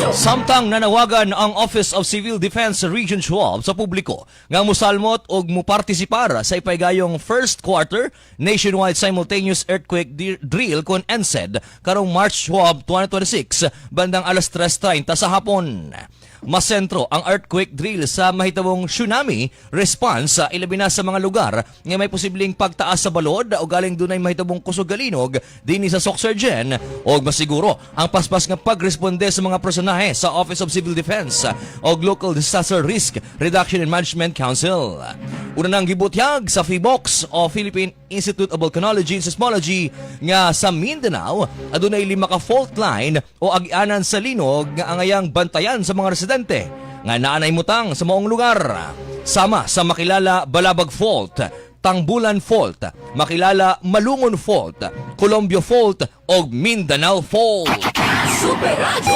Samtang nanawagan ang Office of Civil Defense Region 12 sa publiko nga musalmot og mupartisipar sa ipaygayong first quarter nationwide simultaneous earthquake drill kon NSED karong March 12, 2026 bandang alas 3:30 sa hapon. Masentro ang earthquake drill sa mahitawong tsunami response sa ilabi na sa mga lugar nga may posibleng pagtaas sa balod o galing dunay mahitawong kusog-galinog dinhi sa Soksergen o masiguro ang paspas nga pagresponde sa mga personahe sa Office of Civil Defense o Local Disaster Risk Reduction and Management Council. Una nang gibutyag sa PHIVOLCS o Philippine Institute of Volcanology and Seismology nga sa Mindanao adunay 5 ka fault line o agianan sa linog nga angayang bantayan sa mga residente nga naanay mutang sa maong lugar. Sama sa makilala Balabag Fault, Tangbulan Fault, makilala Malungon Fault, Colombia Fault o Mindanao Fault. Super Radio!